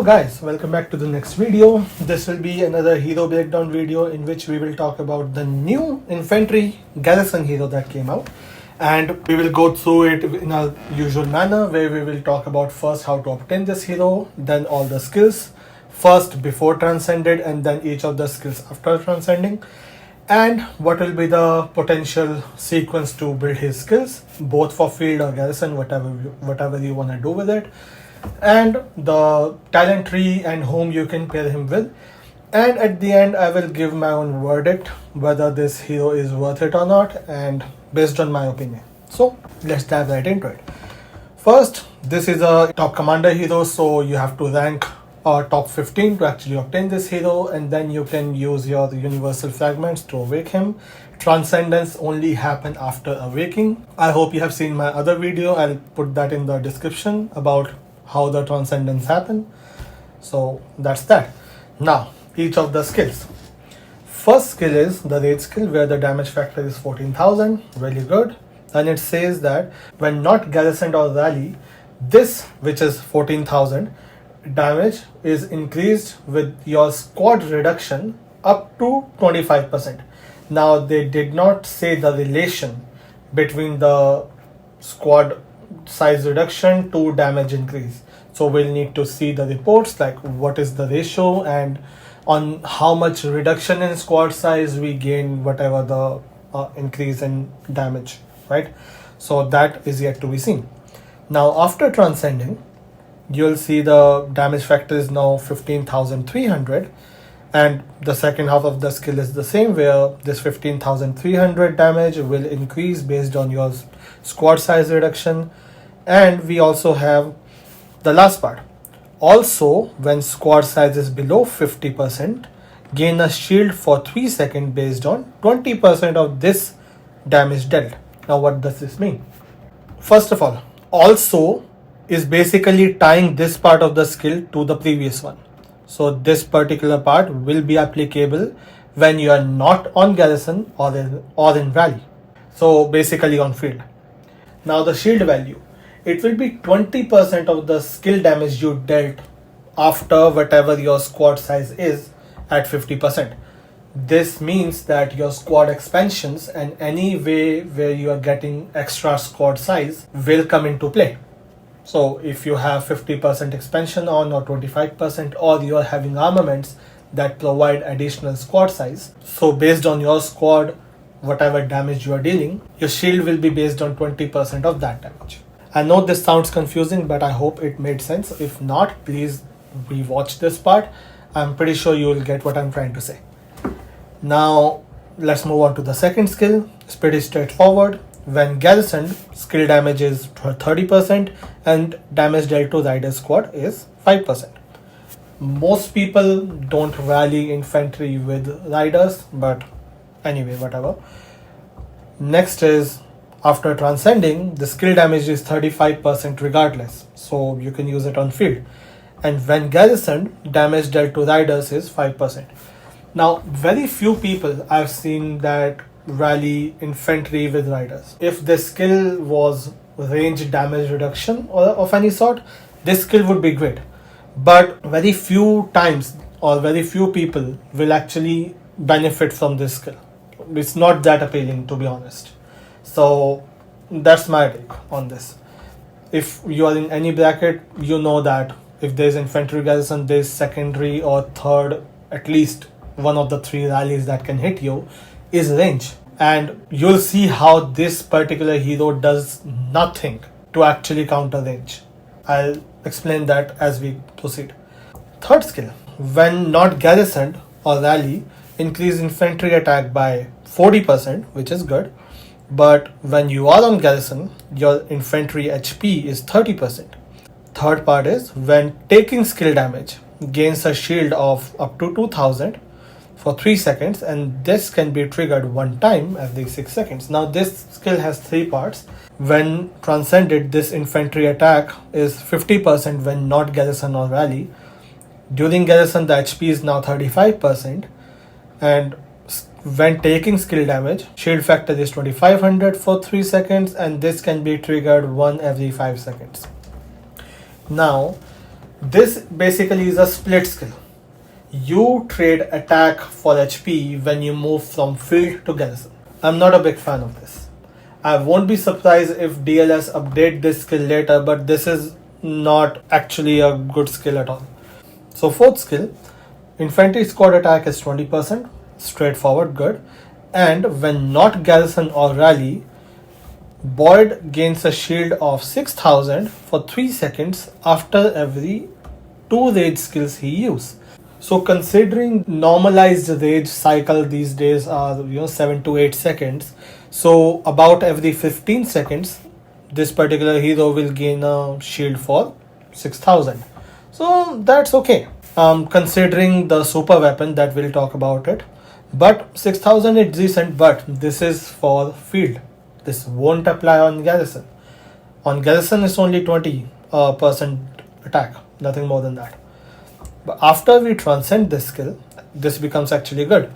guys, welcome back to the next video. This will be another hero breakdown video in which we will talk about the new Infantry Garrison hero that came out, and we will go through it in our usual manner where we will talk about first how to obtain this hero, then all the skills first before transcended, and then each of the skills after transcending, and what will be the potential sequence to build his skills both for field or garrison, whatever you want to do with it, and the talent tree and whom you can pair him with. And at the end I will give my own verdict whether this hero is worth it or not, and based on my opinion. So let's dive right into it. First, this is a top commander hero, so you have to rank top 15 to actually obtain this hero, and then you can use your universal fragments to awake him. Transcendence only happen after awaking. I hope you have seen my other video. I'll put that in the description about how the transcendence happen. So that's that. Now each of the skills. First skill is the raid skill where the damage factor is 14,000. Really good. And it says that when not garrisoned or rally, this, which is 14,000 damage, is increased with your squad reduction up to 25%. Now they did not say the relation between the squad size reduction to damage increase, so we'll need to see the reports like what is the ratio and on how much reduction in squad size we gain whatever the increase in damage, right? So that is yet to be seen. Now after transcending, you'll see the damage factor is now 15,300, and the second half of the skill is the same where this 15,300 damage will increase based on your squad size reduction. And we also have the last part. Also, when squad size is below 50%, gain a shield for 3 seconds based on 20% of this damage dealt. Now what does this mean? First of all, also is basically tying this part of the skill to the previous one. So this particular part will be applicable when you are not on garrison or in rally. So basically on field. Now the shield value. It will be 20% of the skill damage you dealt after whatever your squad size is at 50%. This means that your squad expansions and any way where you are getting extra squad size will come into play. So if you have 50% expansion on or 25%, or you are having armaments that provide additional squad size, so based on your squad, whatever damage you are dealing, your shield will be based on 20% of that damage. I know this sounds confusing, but I hope it made sense. If not, please rewatch this part. I'm pretty sure you will get what I'm trying to say. Now let's move on to the second skill. It's pretty straightforward. When garrisoned, skill damage is 30% and damage dealt to rider squad is 5%. Most people don't rally infantry with riders, but anyway, whatever. Next is after transcending, the skill damage is 35% regardless, so you can use it on field. And when garrisoned, damage dealt to riders is 5%. Now very few people I've seen that rally infantry with riders. If this skill was range damage reduction or of any sort, this skill would be great, but very few times or very few people will actually benefit from this skill. It's not that appealing, to be honest. So that's my take on this. If you are in any bracket, you know that if there's infantry garrison, there's secondary or third, at least one of the three rallies that can hit you is range, and you'll see how this particular hero does nothing to actually counter range. I'll explain that as we proceed. Third skill, when not garrisoned or rally, increase infantry attack by 40%, which is good, but when you are on garrison, your infantry HP is 30%. Third part is when taking skill damage, gains a shield of up to 2000 for 3 seconds, and this can be triggered one time every 6 seconds. Now this skill has 3 parts. When transcended, this infantry attack is 50% when not garrison or rally. During garrison, the HP is now 35%, and when taking skill damage, shield factor is 2500 for 3 seconds, and this can be triggered one every 5 seconds. Now This basically is a split skill. You trade attack for HP when you move from field to garrison. I'm not a big fan of this. I won't be surprised if DLS update this skill later, but this is not actually a good skill at all. So fourth skill, infantry squad attack is 20%, straightforward, good. And when not garrison or rally, Boyd gains a shield of 6000 for 3 seconds after every 2 rage skills he uses. So considering normalized rage cycle these days are 7 to 8 seconds, so about every 15 seconds this particular hero will gain a shield for 6000. So that's okay. Considering the super weapon that we'll talk about it, but 6000 is decent, but this is for field. This won't apply on garrison. On garrison it's only 20% attack, nothing more than that. But after we transcend this skill, this becomes actually good.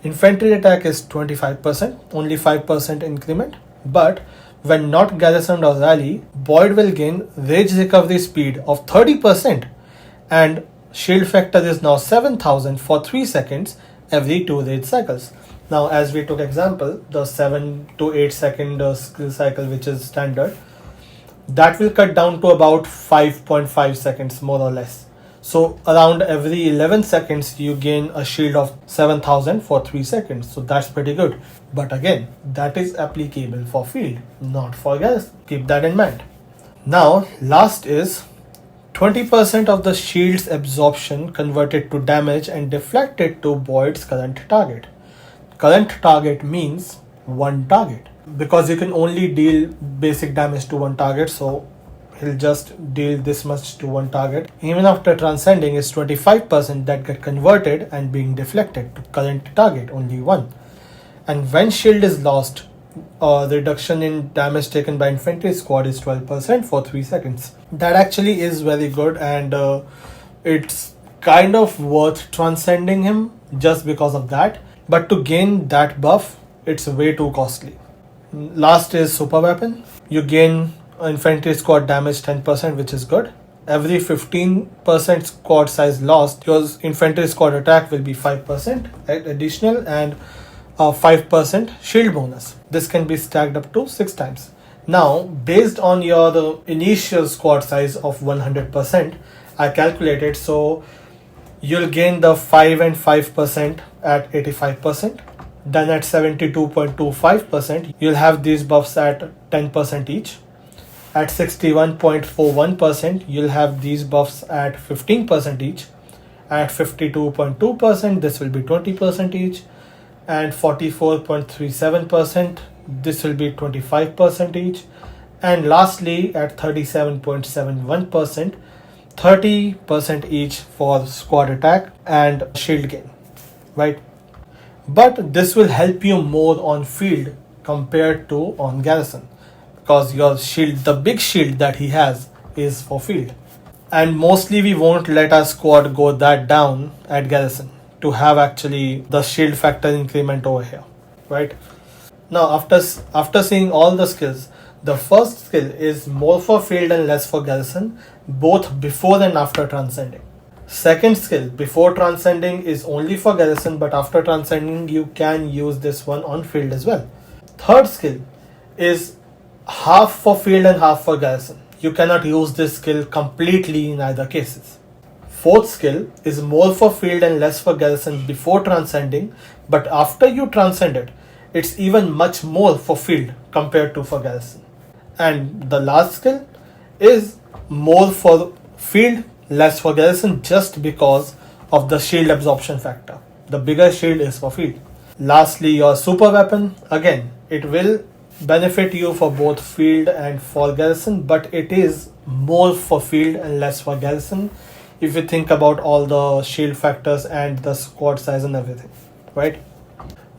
Infantry attack is 25%, only 5% increment, but when not garrisoned or rally, Boyd will gain rage recovery speed of 30% and shield factor is now 7000 for 3 seconds every 2 rage cycles. Now as we took example, the 7 to 8 second skill cycle which is standard, that will cut down to about 5.5 seconds more or less. So around every 11 seconds you gain a shield of 7000 for 3 seconds. So that's pretty good. But again, that is applicable for field, not for garrison. Keep that in mind. Now last is 20% of the shield's absorption converted to damage and deflected to Boyd's current target. Current target means one target, because you can only deal basic damage to one target, so he'll just deal this much to one target. Even after transcending, is 25% that get converted and being deflected to current target, only one. And when shield is lost, reduction in damage taken by infantry squad is 12% for 3 seconds. That actually is very good, and it's kind of worth transcending him just because of that. But to gain that buff, it's way too costly. Last is super weapon. You gain infantry squad damage 10%, which is good. Every 15% squad size lost, your infantry squad attack will be 5% additional and 5% shield bonus. This can be stacked up to 6 times. Now, based on your initial squad size of 100%, I calculated, so you'll gain the 5 and 5% at 85%. Then at 72.25%, you'll have these buffs at 10% each. At 61.41%, you'll have these buffs at 15% each. At 52.2%, this will be 20% each. And 44.37%, this will be 25% each. And lastly, at 37.71%, 30% each for squad attack and shield gain, right? But this will help you more on field compared to on garrison, because your shield, the big shield that he has, is for field. And mostly we won't let our squad go that down at garrison to have actually the shield factor increment over here, right? Now after seeing all the skills, the first skill is more for field and less for garrison, both before and after transcending. Second skill, before transcending, is only for garrison, but after transcending you can use this one on field as well. Third skill is half for field and half for garrison. You cannot use this skill completely in either cases. Fourth skill is more for field and less for garrison before transcending, but after you transcend it, it's even much more for field compared to for garrison. And the last skill is more for field, less for garrison, just because of the shield absorption factor. The bigger shield is for field. Lastly, your super weapon, again, it will benefit you for both field and for garrison, but it is more for field and less for garrison if you think about all the shield factors and the squad size and everything, right?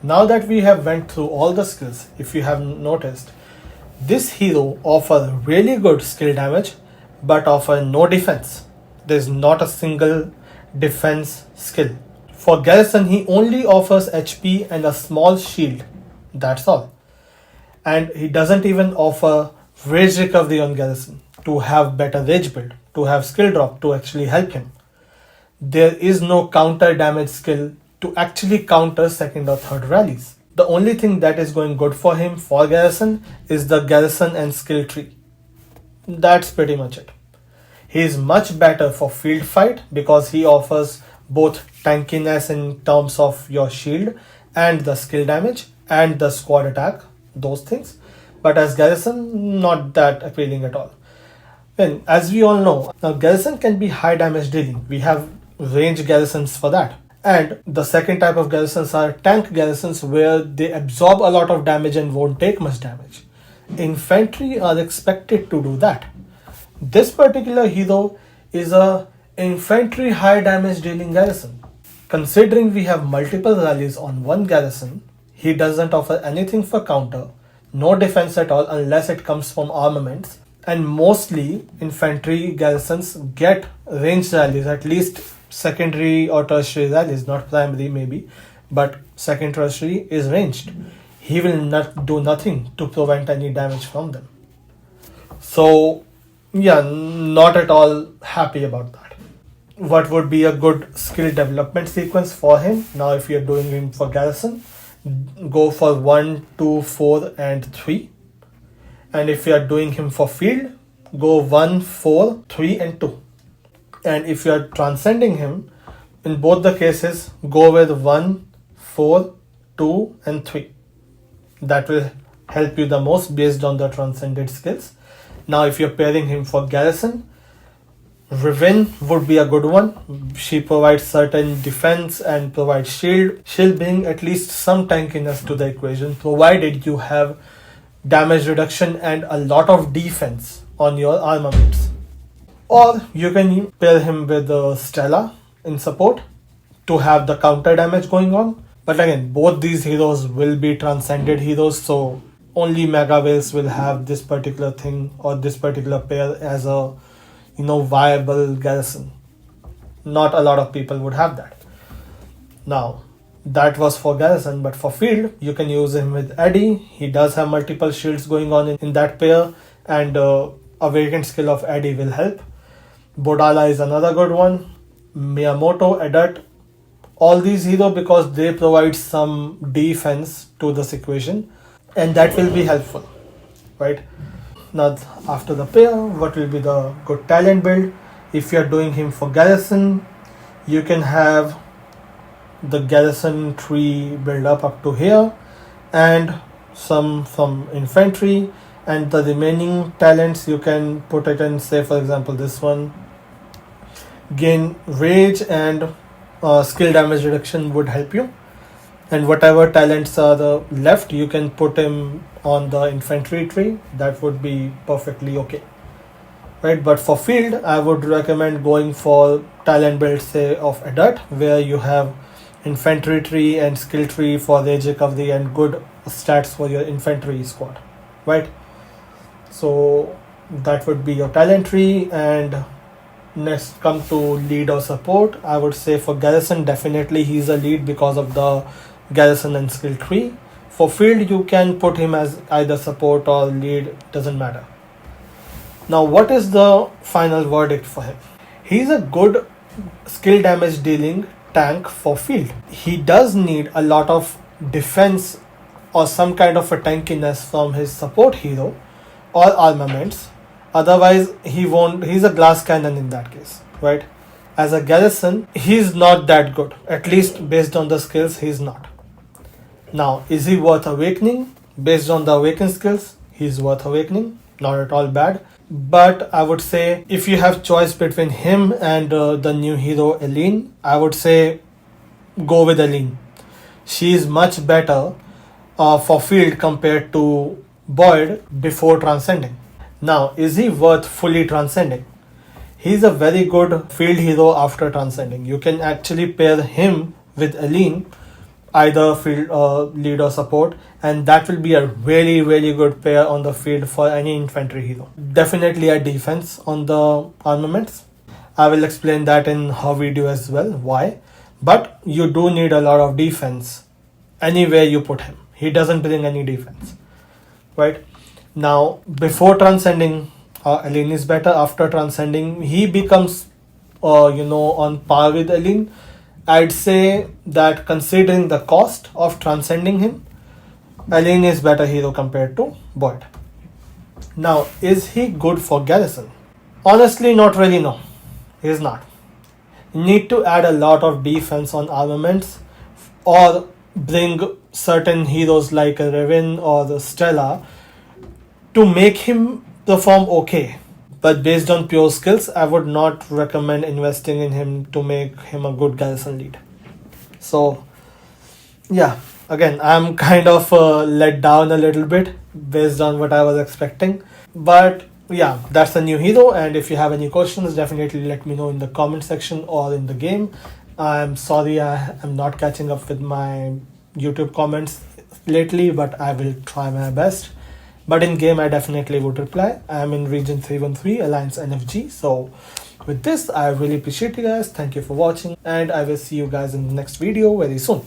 Now that we have went through all the skills, if you have noticed, this hero offers really good skill damage but offer no defense. There's not a single defense skill. For Garrison, he only offers HP and a small shield. That's all. And he doesn't even offer rage recovery on Garrison to have better rage build. to have skill drop to actually help him. There is no counter damage skill to actually counter second or third rallies. The only thing that is going good for him for Garrison is the Garrison and skill tree. That's pretty much it. He is much better for field fight because he offers both tankiness in terms of your shield and the skill damage and the squad attack, those things. But as Garrison, not that appealing at all. Then, as we all know, now Garrison can be high damage dealing. We have range Garrisons for that. And the second type of Garrisons are tank Garrisons, where they absorb a lot of damage and won't take much damage. Infantry are expected to do that. This particular hero is a infantry high damage dealing Garrison. Considering we have multiple rallies on one Garrison, he doesn't offer anything for counter, no defense at all unless it comes from armaments, and mostly infantry Garrisons get ranged rallies, at least secondary or tertiary rallies, not primary maybe, but second tertiary is ranged. He will not do nothing to prevent any damage from them. So yeah, not at all happy about that. What would be a good skill development sequence for him? Now if you're doing him for Garrison, go for 1, 2, 4 and 3. And if you're doing him for field, go 1, 4, 3 and 2. And if you're transcending him, in both the cases, go with 1, 4, 2 and 3. That will help you the most based on the transcended skills. Now if you're pairing him for Garrison, Riven would be a good one. She provides certain defense and provides shield. She'll bring at least some tankiness to the equation, provided you have damage reduction and a lot of defense on your armaments. Or you can pair him with Stella in support to have the counter damage going on. But again, both these heroes will be transcended heroes, so only Mega Whales will have this particular thing or this particular pair as a viable Garrison. Not a lot of people would have that. Now, that was for Garrison, but for field, you can use him with Eddie. He does have multiple shields going on in that pair, and Awakened skill of Eddie will help. Bodala is another good one. Miyamoto, Edat, all these heroes, because they provide some defense to this equation, and that will be helpful, right? Now after the pair, what will be the good talent build? If you're doing him for Garrison, you can have the Garrison tree build up to here, and some from infantry, and the remaining talents you can put it in, say for example this one, gain rage and skill damage reduction would help you, and whatever talents are left you can put him on the infantry tree. That would be perfectly okay, right? But for field, I would recommend going for talent build, say of Edat, where you have infantry tree and skill tree for rage recovery and good stats for your infantry squad, right? So that would be your talent tree. And next come to lead or support. I would say for Garrison, definitely he's a lead because of the Garrison and skill tree. For field, you can put him as either support or lead, doesn't matter. Now what is the final verdict for him? He's a good skill damage dealing tank for field. He does need a lot of defense or some kind of a tankiness from his support hero or armaments. Otherwise he's a glass cannon in that case, right? As a Garrison, he's not that good, at least based on the skills he's not. Now, is he worth awakening? Based on the awakened skills, he's worth awakening, not at all bad. But I would say if you have choice between him and the new hero Eileen, I would say go with Eileen. She is much better for field compared to Boyd before transcending. Now, is he worth fully transcending? He's a very good field hero after transcending. You can actually pair him with Eileen, either field lead or support, and that will be a really, really good pair on the field for any infantry hero. Definitely a defense on the armaments. I will explain that in her video as well, why. But you do need a lot of defense anywhere you put him. He doesn't bring any defense, right? Now, before transcending, Aline is better after transcending. He becomes, on par with Aline. I'd say that considering the cost of transcending him, Aline is better hero compared to Boyd. Now, is he good for Garrison? Honestly, not really, no. He's not. You need to add a lot of defense on armaments or bring certain heroes like a Raven or the Stella to make him perform okay. But based on pure skills, I would not recommend investing in him to make him a good Garrison lead. So, yeah, again, I'm kind of let down a little bit based on what I was expecting. But yeah, that's a new hero, and if you have any questions, definitely let me know in the comment section or in the game. I'm sorry I am not catching up with my YouTube comments lately, but I will try my best. But in game, I definitely would reply. I'm in region 313 Alliance NFG. So with this, I really appreciate you guys. Thank you for watching, and I will see you guys in the next video very soon.